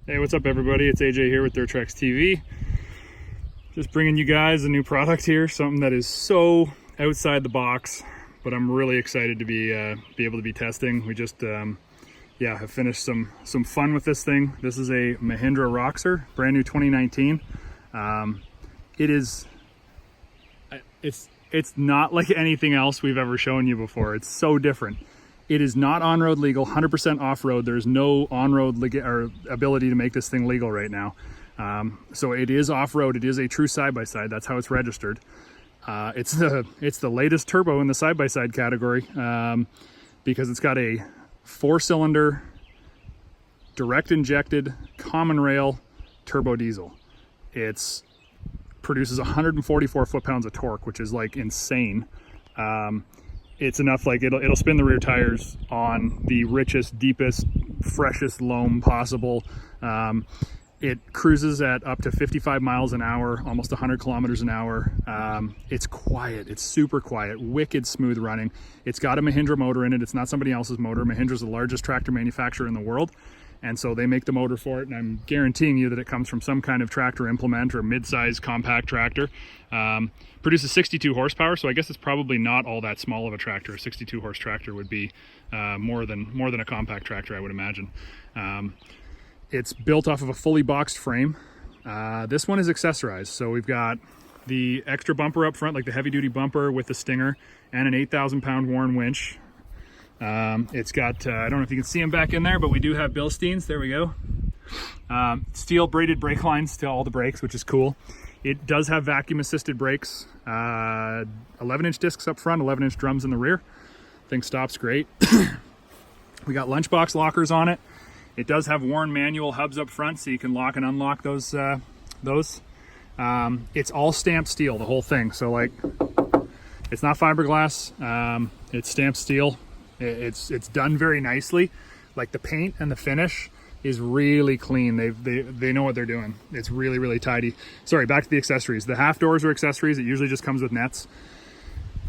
Hey, what's up everybody? It's AJ here with Dirt Trax TV. Just bringing you guys a new product here, something that is so outside the box, but I'm really excited to be able to be testing. We just have finished some fun with this thing. This is a Mahindra ROXOR, brand new 2019. It's not like anything else we've ever shown you before. It's so different. It is not on-road legal, 100% off-road. There's no on-road or ability to make this thing legal right now. So it is off-road. It is a true side-by-side. That's how it's registered. It's the latest turbo in the side-by-side category because it's got a 4-cylinder, direct injected, common rail turbo diesel. It produces 144 foot-pounds of torque, which is like insane. It's enough, like it'll spin the rear tires on the richest, deepest, freshest loam possible. It cruises at up to 55 miles an hour, almost 100 kilometers an hour. It's quiet, it's super quiet, wicked smooth running. It's got a Mahindra motor in it. It's not somebody else's motor. Mahindra's the largest tractor manufacturer in the world, and so they make the motor for it, and I'm guaranteeing you that it comes from some kind of tractor implement or mid-size compact tractor. Produces 62 horsepower, so I guess it's probably not all that small of a tractor. A 62 horse tractor would be more than a compact tractor, I would imagine. It's built off of a fully boxed frame. This one is accessorized, so we've got the extra bumper up front, like the heavy-duty bumper with the stinger, and an 8,000-pound Warren winch. It's got, I don't know if you can see them back in there, but we do have Bilsteins. There we go. Steel braided brake lines to all the brakes, which is cool. It does have vacuum assisted brakes, 11-inch discs up front, 11-inch drums in the rear. Thing stops great. We got lunchbox lockers on it. It does have Warren manual hubs up front, so you can lock and unlock those. It's all stamped steel, the whole thing. So like, it's not fiberglass. It's stamped steel. It's done very nicely. Like the paint and the finish is really clean. They know what they're doing. It's really, really tidy. Sorry, back to the accessories. The half doors are accessories. It usually just comes with nets.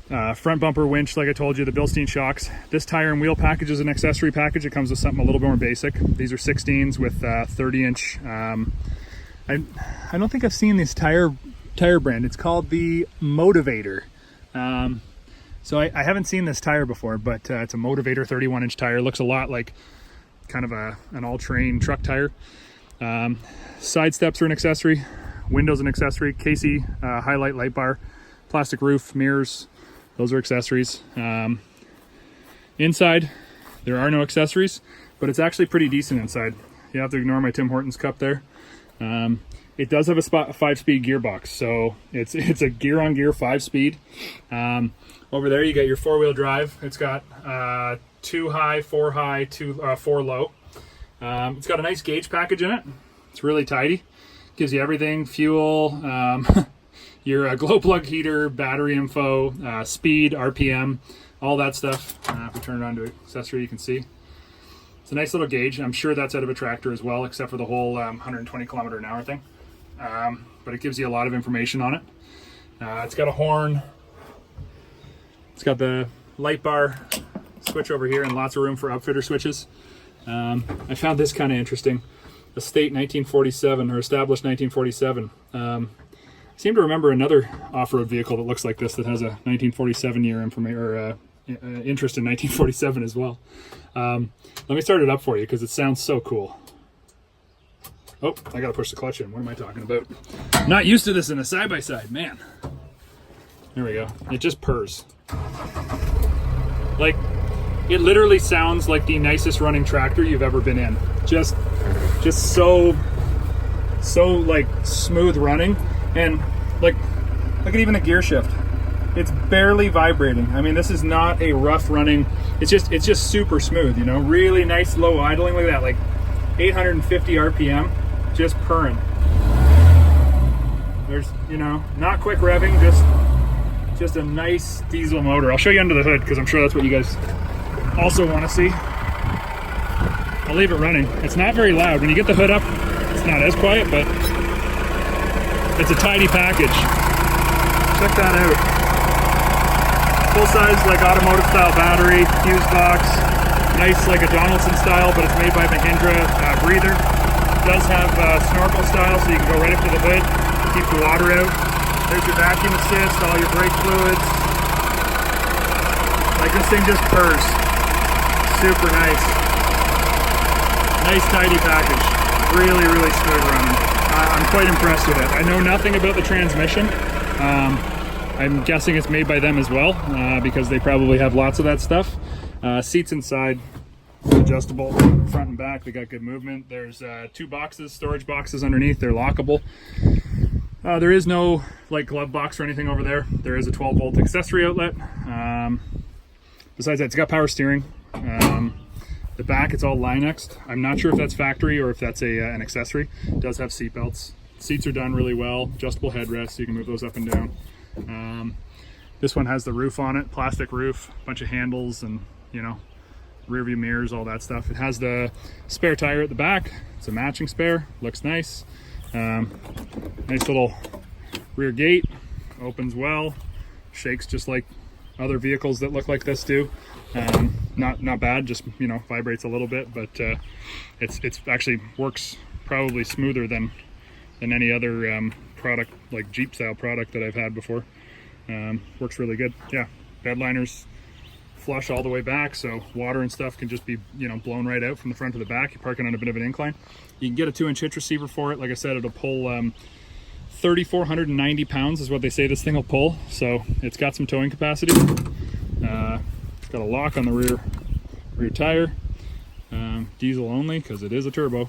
Front bumper winch, like I told you, the Bilstein shocks. This tire and wheel package is an accessory package. It comes with something a little bit more basic. These are 16s with 30-inch. I don't think I've seen this tire brand. It's called the Motivator. So I haven't seen this tire before, but it's a Motivator 31-inch tire. Looks a lot like kind of an all-terrain truck tire. Side steps are an accessory. Windows an accessory. Casey highlight light bar. Plastic roof, mirrors, those are accessories. Inside, there are no accessories, but it's actually pretty decent inside. You have to ignore my Tim Hortons cup there. It does have a 5-speed gearbox, so it's a gear-on-gear 5-speed. Over there you get your 4-wheel drive. It's got 2 high, 4 high, 4 low. It's got a nice gauge package in it. It's really tidy. Gives you everything: fuel, your glow plug heater, battery info, speed, RPM, all that stuff. If we turn it on to accessory, you can see. It's a nice little gauge. I'm sure that's out of a tractor as well, except for the whole 120 kilometer an hour thing. But it gives you a lot of information on it. It's got a horn. It's got the light bar switch over here and lots of room for upfitter switches. I found this kind of interesting. Estate 1947, or established 1947. I seem to remember another off-road vehicle that looks like this that has a 1947 year information or interest in 1947 as well. Let me start it up for you because it sounds so cool. Oh, I gotta push the clutch in. What am I talking about? Not used to this in a side-by-side, man. There we go. It just purrs. Like, it literally sounds like the nicest running tractor you've ever been in. Just so like smooth running, and like, look at even the gear shift. It's barely vibrating. I mean, this is not a rough running. It's just super smooth, you know, really nice low idling. Look at that, like 850 RPM, just purring. There's, you know, not quick revving, just a nice diesel motor. I'll show you under the hood because I'm sure that's what you guys also want to see. I'll leave it running. It's not very loud. When you get the hood up, it's not as quiet, but it's a tidy package. Check that out. Full size, like automotive style battery, fuse box. Nice, like a Donaldson style, but it's made by Mahindra breather. does have snorkel style, so you can go right up to the hood, keep the water out. There's your vacuum assist, all your brake fluids. Like, this thing just purrs. Super nice. Nice tidy package. Really, really smooth running. I'm quite impressed with it. I know nothing about the transmission. I'm guessing it's made by them as well, because they probably have lots of that stuff. Seats inside, adjustable front and back. They got good movement. There's 2 boxes, storage boxes underneath. They're lockable. There is no like glove box or anything over there. There is a 12-volt accessory outlet. Besides that, it's got power steering. The back, it's all Linexed. I'm not sure if that's factory or if that's an accessory. It does have seat belts. Seats are done really well. Adjustable headrests, so you can move those up and down. This one has the roof on it, plastic roof, bunch of handles, and you know, rear view mirrors, all that stuff. It has the spare tire at the back. It's a matching spare, looks nice. Nice little rear gate, opens well, shakes just like other vehicles that look like this do. Not bad, just, you know, vibrates a little bit, but it's actually works probably smoother than any other product, like Jeep style product that I've had before. Works really good. Yeah, bed liners flush all the way back, so water and stuff can just be, you know, blown right out from the front to the back. You're parking on a bit of an incline. You can get a 2-inch hitch receiver for it. Like I said, it'll pull 3,490 pounds is what they say this thing will pull, so it's got some towing capacity. It's got a lock on the rear tire. Diesel only because it is a turbo.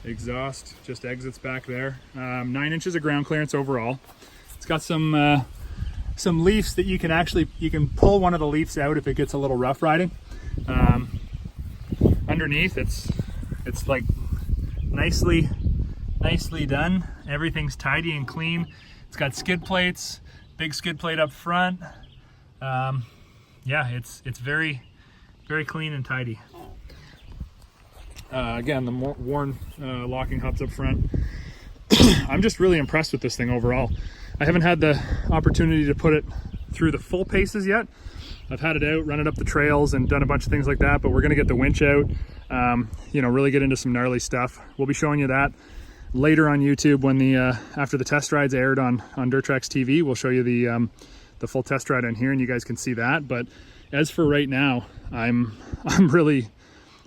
Exhaust just exits back there. 9 inches of ground clearance overall. It's got some leafs that you can pull one of the leafs out if it gets a little rough riding. Underneath, it's like nicely done. Everything's tidy and clean. It's got skid plates, big skid plate up front. Yeah, it's very, very clean and tidy. Again, the worn locking hubs up front. I'm just really impressed with this thing overall. I haven't had the opportunity to put it through the full paces yet. I've had it out, run it up the trails, and done a bunch of things like that, but we're gonna get the winch out, you know, really get into some gnarly stuff. We'll be showing you that later on YouTube when after the test rides aired on Dirt Trax TV. We'll show you the full test ride on here, and you guys can see that. But as for right now, I'm really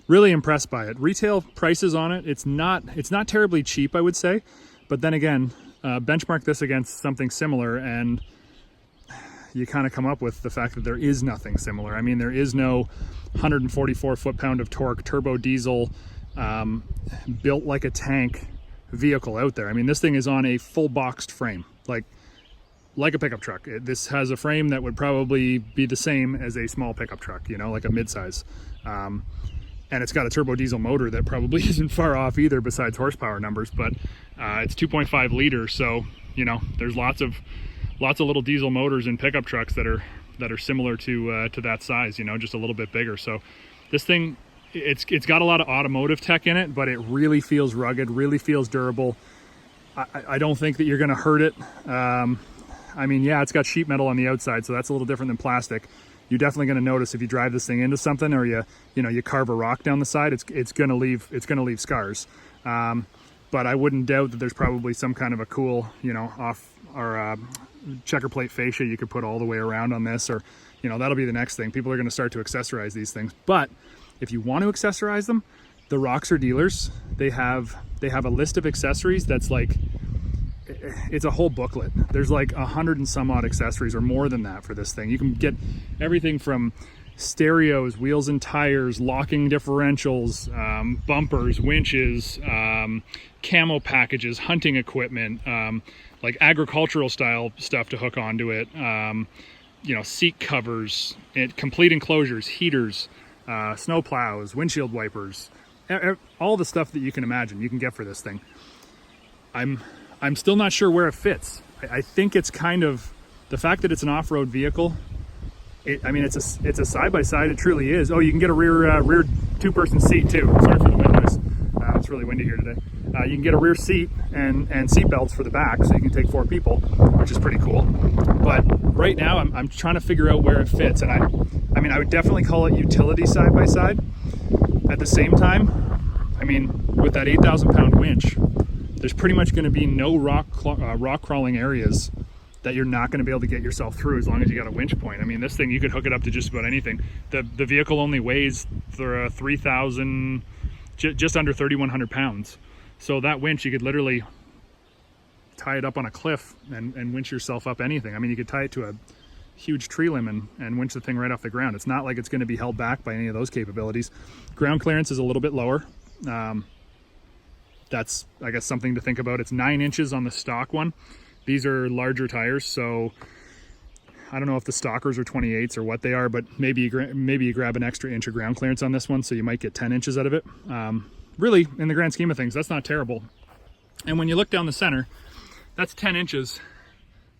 impressed by it. Retail prices on it, it's not terribly cheap, I would say, but then again, benchmark this against something similar and you kind of come up with the fact that there is nothing similar. I mean, there is no 144 foot-pound of torque turbo diesel built like a tank vehicle out there. I mean, this thing is on a full boxed frame, like a pickup truck. This has a frame that would probably be the same as a small pickup truck, you know, like a midsize. And it's got a turbo diesel motor that probably isn't far off either besides horsepower numbers, but it's 2.5 liters. So, you know, there's lots of little diesel motors in pickup trucks that are similar to that size, you know, just a little bit bigger. So this thing, it's got a lot of automotive tech in it, but it really feels rugged, really feels durable. I don't think that you're going to hurt it. I mean, yeah, it's got sheet metal on the outside, so that's a little different than plastic. You're definitely going to notice if you drive this thing into something, or you carve a rock down the side, it's going to leave scars. But I wouldn't doubt that there's probably some kind of a cool, you know, off or checker plate fascia you could put all the way around on this, or, you know, that'll be the next thing. People are going to start to accessorize these things. But if you want to accessorize them, the ROXOR dealers, they have a list of accessories that's like, it's a whole booklet. There's like 100 and some odd accessories, or more than that, for this thing. You can get everything from stereos, wheels and tires, locking differentials, bumpers, winches, camo packages, hunting equipment, like agricultural style stuff to hook onto it, you know, seat covers, complete enclosures, heaters, snow plows, windshield wipers, all the stuff that you can imagine you can get for this thing. I'm still not sure where it fits. I think it's kind of the fact that it's an off-road vehicle. I mean, it's a side-by-side. It truly is. Oh, you can get a rear two-person seat too. Sorry for the wind noise. It's really windy here today. You can get a rear seat and seat belts for the back, so you can take 4 people, which is pretty cool. But right now, I'm trying to figure out where it fits, and I mean, I would definitely call it utility side-by-side. At the same time, I mean, with that 8,000 pound winch, there's pretty much going to be no rock crawling areas that you're not going to be able to get yourself through as long as you got a winch point. I mean, this thing, you could hook it up to just about anything. The vehicle only weighs 3,000, just under 3,100 pounds. So that winch, you could literally tie it up on a cliff and winch yourself up anything. I mean, you could tie it to a huge tree limb and winch the thing right off the ground. It's not like it's going to be held back by any of those capabilities. Ground clearance is a little bit lower. That's, I guess, something to think about. It's 9 inches on the stock one. These are larger tires, so I don't know if the stockers are 28s or what they are, but maybe you grab an extra inch of ground clearance on this one, so you might get 10 inches out of it. Really, in the grand scheme of things, that's not terrible. And when you look down the center, that's 10 inches.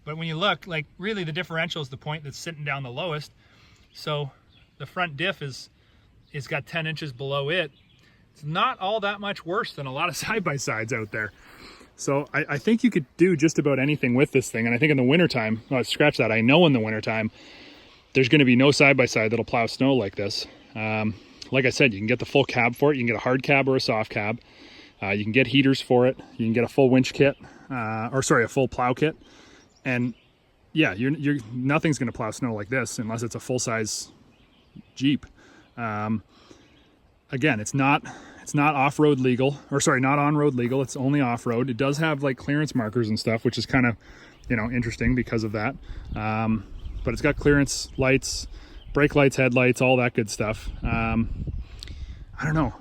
But when you look, like, really the differential is the point that's sitting down the lowest. So the front diff is got 10 inches below it. It's not all that much worse than a lot of side-by-sides out there. So I think you could do just about anything with this thing. And I think in the wintertime, scratch that, I know in the wintertime, there's going to be no side-by-side that'll plow snow like this. Like I said, you can get the full cab for it. You can get a hard cab or a soft cab. You can get heaters for it. You can get a full winch kit, a full plow kit. And yeah, nothing's going to plow snow like this unless it's a full-size Jeep. Again, it's not off-road legal, or sorry, not on-road legal. It's only off-road. It does have like clearance markers and stuff, which is kind of, interesting because of that. But it's got clearance lights, brake lights, headlights, all that good stuff. I don't know.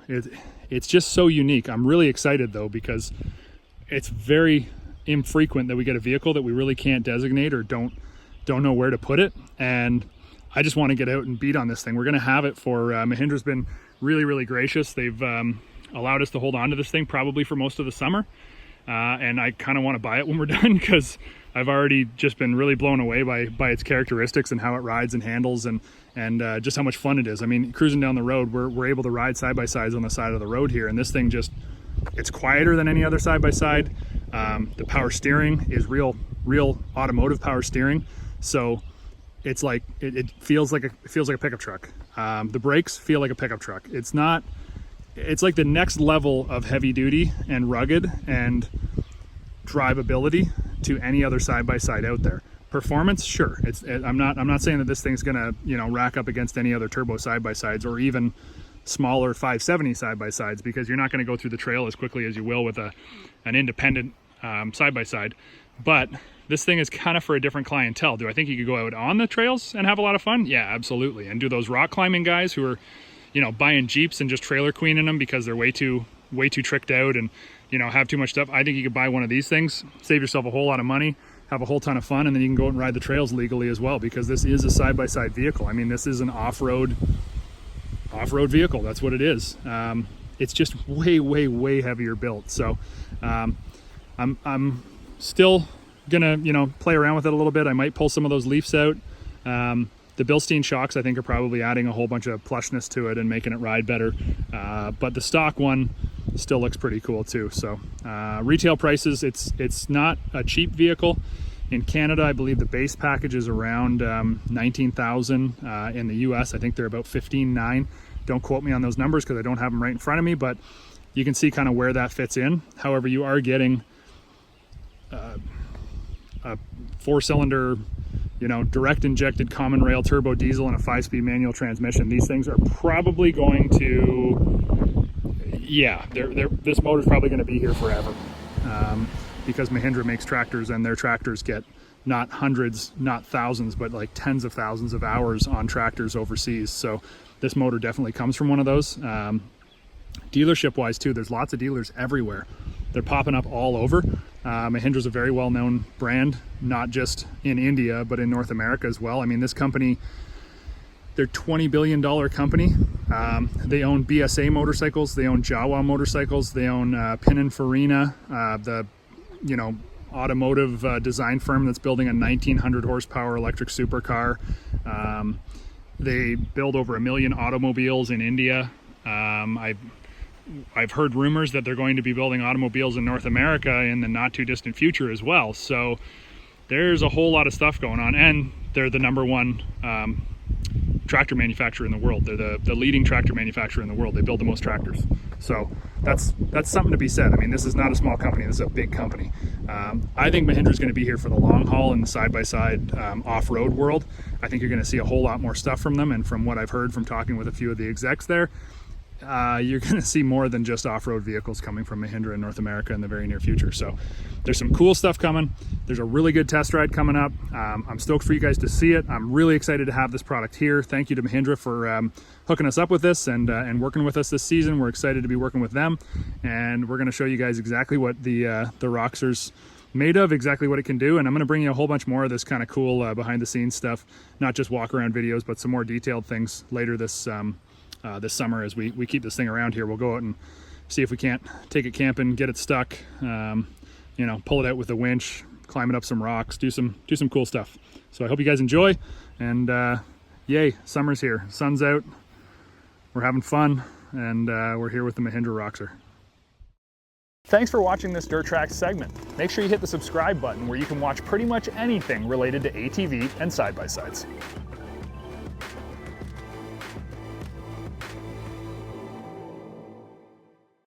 It's just so unique. I'm really excited though, because it's very infrequent that we get a vehicle that we really can't designate or don't know where to put it. And I just want to get out and beat on this thing. We're going to have it for, Mahindra's been really gracious. They've allowed us to hold on to this thing probably for most of the summer. And I kind of want to buy it when we're done, because I've already just been really blown away by its characteristics and how it rides and handles and just how much fun it is. I mean, cruising down the road, we're able to ride side-by-sides on the side of the road here, and this thing it's quieter than any other side-by-side. The power steering is real automotive power steering. So it's like, it feels like a pickup truck. The brakes feel like a pickup truck. It's like the next level of heavy duty and rugged and drivability to any other side-by-side out there. Performance, sure. I'm not saying that this thing's gonna, rack up against any other turbo side-by-sides or even smaller 570 side-by-sides, because you're not gonna go through the trail as quickly as you will with an independent side-by-side. But this thing is kind of for a different clientele. Do I think you could go out on the trails and have a lot of fun? Yeah, absolutely. And do those rock climbing guys who are, buying Jeeps and just trailer queening them because they're way too tricked out and, have too much stuff. I think you could buy one of these things, save yourself a whole lot of money, have a whole ton of fun, and then you can go out and ride the trails legally as well, because this is a side-by-side vehicle. I mean, this is an off-road vehicle. That's what it is. It's just way heavier built. So I'm still gonna play around with it a little bit. I might pull some of those leafs out. The Bilstein shocks, I think, are probably adding a whole bunch of plushness to it and making it ride better. But the stock one still looks pretty cool too. So retail prices, it's not a cheap vehicle. In Canada, I believe the base package is around $19,000. In the US, I think they're about $15,900. Don't quote me on those numbers because I don't have them right in front of me, but you can see kind of where that fits in. However, you are getting a 4-cylinder, direct injected common rail turbo diesel and a 5-speed manual transmission. These things are probably going to, this motor's probably going to be here forever, because Mahindra makes tractors, and their tractors get not hundreds, not thousands, but like tens of thousands of hours on tractors overseas. So this motor definitely comes from one of those. Dealership wise too, there's lots of dealers everywhere. They're popping up all over. Mahindra's a very well-known brand, not just in India, but in North America as well. I mean, this company, they're a $20 billion company. They own BSA motorcycles, they own Jawa motorcycles, they own Pininfarina, the automotive design firm that's building a 1900 horsepower electric supercar. They build over 1 million automobiles in India. I've heard rumors that they're going to be building automobiles in North America in the not too distant future as well. So there's a whole lot of stuff going on, and they're the #1 tractor manufacturer in the world. They're the leading tractor manufacturer in the world. They build the most tractors. So that's something to be said. I mean, this is not a small company, this is a big company. I think Mahindra is going to be here for the long haul in the side-by-side off-road world. I think you're going to see a whole lot more stuff from them, and from what I've heard from talking with a few of the execs there, you're going to see more than just off-road vehicles coming from Mahindra in North America in the very near future. So there's some cool stuff coming. There's a really good test ride coming up. I'm stoked for you guys to see it. I'm really excited to have this product here. Thank you to Mahindra for hooking us up with this and working with us this season. We're excited to be working with them, and we're going to show you guys exactly what the ROXOR's made of, exactly what it can do. And I'm going to bring you a whole bunch more of this kind of cool behind the scenes stuff, not just walk around videos, but some more detailed things later this this summer as we keep this thing around here. We'll go out and see if we can't take it camping, get it stuck, you know, pull it out with a winch, climb it up some rocks, do some cool stuff. So I hope you guys enjoy, and yay, summer's here, sun's out, we're having fun, and we're here with the Mahindra ROXOR. Thanks for watching this Dirt Trax segment. Make sure you hit the subscribe button where you can watch pretty much anything related to ATV and side-by-sides.